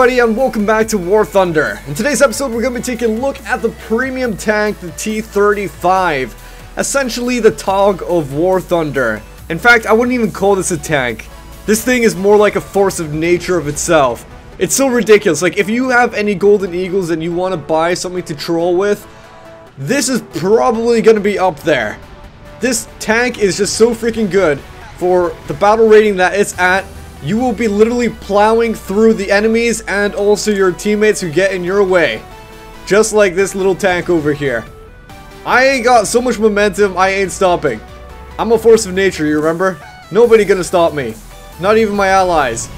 everybody, and welcome back to War Thunder. In today's episode, we're going to be taking a look at the premium tank, the T35. Essentially the Tog of War Thunder. In fact, I wouldn't even call this a tank. This thing is more like a force of nature of itself. It's so ridiculous. Like, if you have any golden eagles and you want to buy something to troll with, this is probably going to be up there. This tank is just so freaking good for the battle rating that it's at. You will be literally plowing through the enemies and also your teammates who get in your way. Just like this little tank over here. I ain't got so much momentum, I ain't stopping. I'm a force of nature, you remember? Nobody gonna stop me. Not even my allies.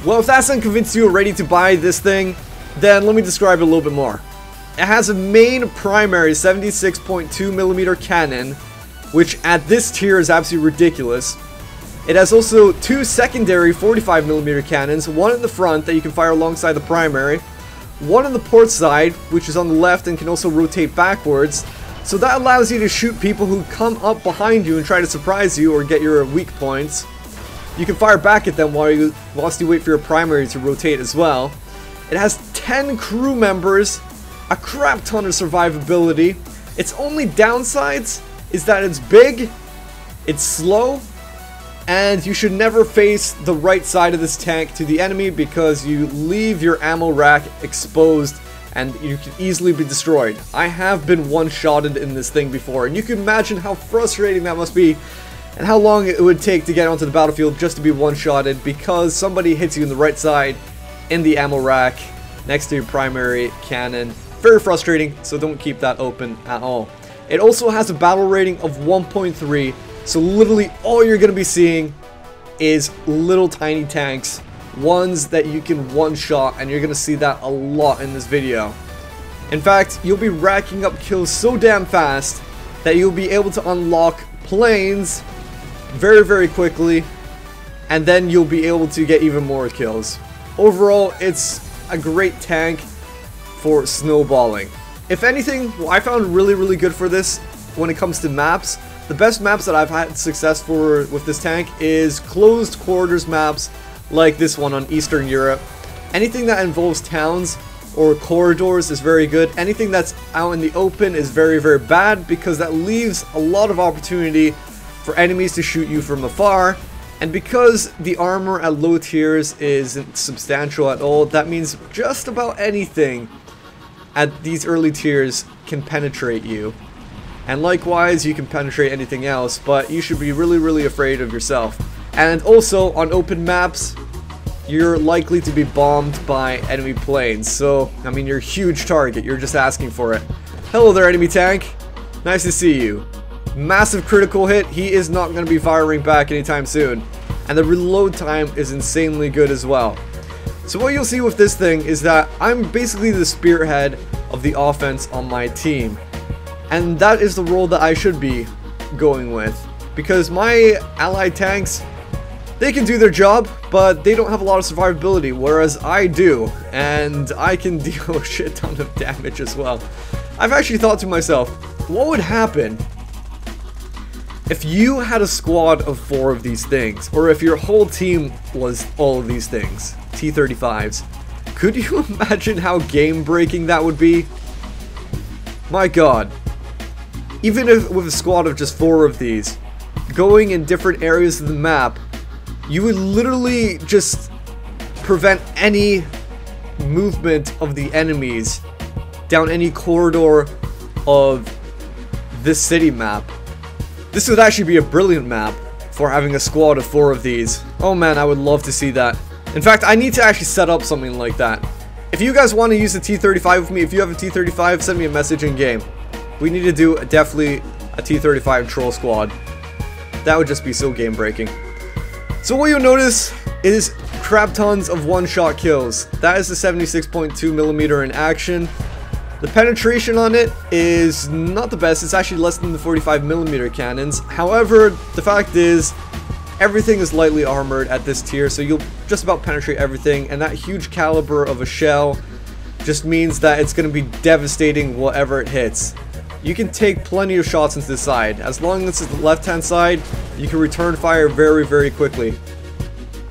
Well, if that doesn't convince you already to buy this thing, then let me describe it a little bit more. It has a main primary 76.2mm cannon, which at this tier is absolutely ridiculous. It has also two secondary 45mm cannons, one in the front that you can fire alongside the primary, one on the port side, which is on the left and can also rotate backwards, so that allows you to shoot people who come up behind you and try to surprise you or get your weak points. You can fire back at them whilst you wait for your primary to rotate as well. It has 10 crew members, a crap ton of survivability. Its only downsides is that it's big, it's slow, and you should never face the right side of this tank to the enemy because you leave your ammo rack exposed and you can easily be destroyed. I have been one-shotted in this thing before, and you can imagine how frustrating that must be and how long it would take to get onto the battlefield just to be one-shotted because somebody hits you in the right side in the ammo rack next to your primary cannon. Very frustrating, so don't keep that open at all. It also has a battle rating of 1.3. So literally all you're going to be seeing is little tiny tanks, ones that you can one-shot, and you're going to see that a lot in this video. In fact, you'll be racking up kills so damn fast that you'll be able to unlock planes very, very quickly, and then you'll be able to get even more kills. Overall, it's a great tank for snowballing. If anything, what I found really good for this when it comes to maps, the best maps that I've had success for with this tank is closed quarters maps like this one on Eastern Europe. Anything that involves towns or corridors is very good. Anything that's out in the open is very bad because that leaves a lot of opportunity for enemies to shoot you from afar. And because the armor at low tiers isn't substantial at all, that means just about anything at these early tiers can penetrate you. And likewise, you can penetrate anything else, but you should be really afraid of yourself. And also, on open maps, you're likely to be bombed by enemy planes. So, I mean, you're a huge target. You're just asking for it. Hello there, enemy tank. Nice to see you. Massive critical hit. He is not going to be firing back anytime soon. And the reload time is insanely good as well. So what you'll see with this thing is that I'm basically the spearhead of the offense on my team. And that is the role that I should be going with. Because my allied tanks, they can do their job, but they don't have a lot of survivability, whereas I do. And I can deal a shit ton of damage as well. I've actually thought to myself, what would happen if you had a squad of 4 of these things? Or if your whole team was all of these things, T35s. Could you imagine how game-breaking that would be? My god. Even if with a squad of just 4 of these, going in different areas of the map, you would literally just prevent any movement of the enemies down any corridor of this city map. This would actually be a brilliant map for having a squad of 4 of these. Oh man, I would love to see that. In fact, I need to actually set up something like that. If you guys want to use the T35 with me, if you have a T35, send me a message in game. We need to do definitely a T35 troll squad. That would just be so game breaking. So what you'll notice is crap tons of one-shot kills. That is the 76.2mm in action. The penetration on it is not the best. It's actually less than the 45mm cannons. However, the fact is, everything is lightly armored at this tier, so you'll just about penetrate everything, and that huge caliber of a shell just means that it's going to be devastating whatever it hits. You can take plenty of shots into the side. As long as it's the left-hand side, you can return fire very quickly.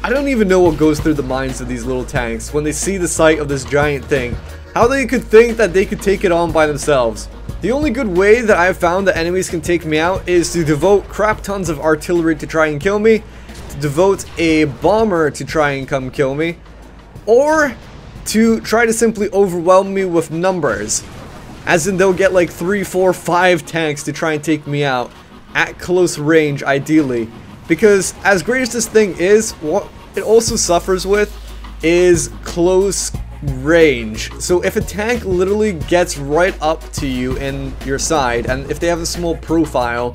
I don't even know what goes through the minds of these little tanks when they see the sight of this giant thing. How they could think that they could take it on by themselves. The only good way that I've found that enemies can take me out is to devote crap tons of artillery to try and kill me, to devote a bomber to try and come kill me, or to try to simply overwhelm me with numbers. As in they'll get like 3, 4, 5 tanks to try and take me out at close range ideally. Because as great as this thing is, what it also suffers with is close range. So if a tank literally gets right up to you in your side, and if they have a small profile,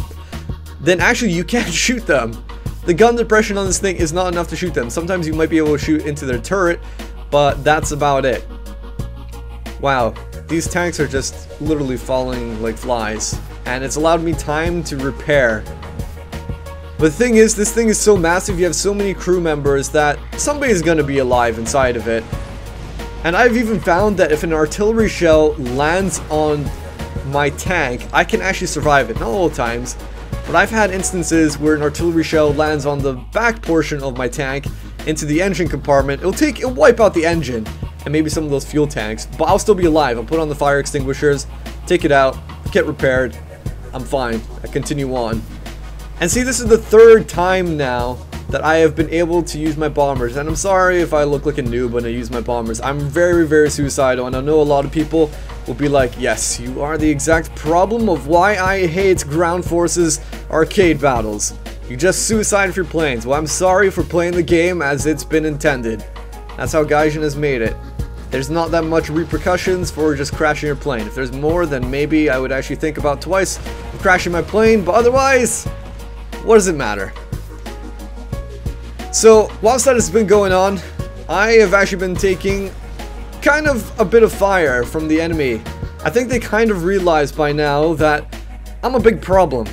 then actually you can't shoot them. The gun depression on this thing is not enough to shoot them. Sometimes you might be able to shoot into their turret, but that's about it. Wow, these tanks are just literally falling like flies, and it's allowed me time to repair. But the thing is, this thing is so massive, you have so many crew members that somebody's gonna be alive inside of it. And I've even found that if an artillery shell lands on my tank, I can actually survive it. Not all the times, but I've had instances where an artillery shell lands on the back portion of my tank into the engine compartment. It'll wipe out the engine and maybe some of those fuel tanks, but I'll still be alive. I'll put on the fire extinguishers, take it out, get repaired. I'm fine. I continue on. And see, this is the 3rd time now that I have been able to use my bombers, and I'm sorry if I look like a noob when I use my bombers. I'm very, very suicidal, and I know a lot of people will be like, yes, you are the exact problem of why I hate ground forces arcade battles. You just suicide for your planes. Well, I'm sorry for playing the game as it's been intended. That's how Gaijin has made it. There's not that much repercussions for just crashing your plane. If there's more, then maybe I would actually think about twice of crashing my plane, but otherwise, what does it matter? So, whilst that has been going on, I have actually been taking kind of a bit of fire from the enemy. I think they kind of realize by now that I'm a big problem.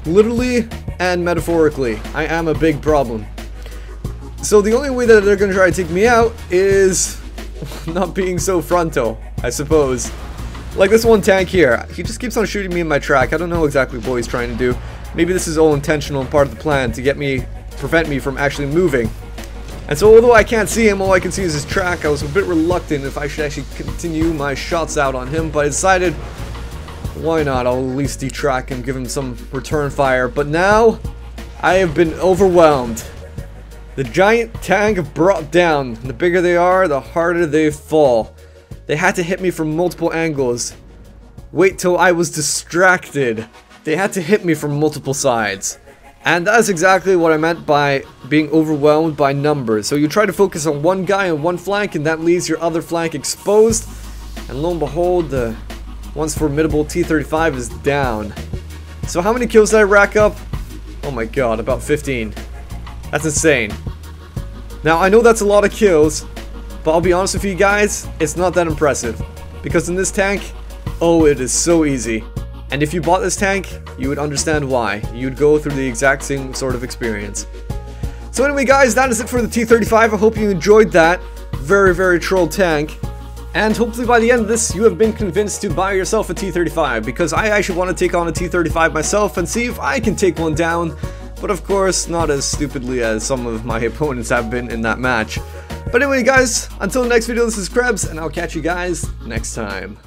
Literally and metaphorically, I am a big problem. So the only way that they're going to try to take me out is not being so frontal, I suppose. Like this one tank here, he just keeps on shooting me in my track. I don't know exactly what he's trying to do. Maybe this is all intentional and part of the plan to prevent me from actually moving. And so although I can't see him, all I can see is his track. I was a bit reluctant if I should actually continue my shots out on him, but I decided, why not? I'll at least detrack and give him some return fire. But now, I have been overwhelmed. The giant tank brought down. The bigger they are, the harder they fall. They had to hit me from multiple angles. Wait till I was distracted. They had to hit me from multiple sides. And that's exactly what I meant by being overwhelmed by numbers. So you try to focus on one guy on one flank, and that leaves your other flank exposed. And lo and behold, the once formidable T35 is down. So how many kills did I rack up? Oh my god, about 15. That's insane. Now, I know that's a lot of kills, but I'll be honest with you guys, it's not that impressive. Because in this tank, oh, it is so easy. And if you bought this tank, you would understand why. You'd go through the exact same sort of experience. So anyway guys, that is it for the T35. I hope you enjoyed that. Very, very troll tank. And hopefully by the end of this, you have been convinced to buy yourself a T35. Because I actually want to take on a T35 myself and see if I can take one down. But of course, not as stupidly as some of my opponents have been in that match. But anyway guys, until the next video, this is Krebs, and I'll catch you guys next time.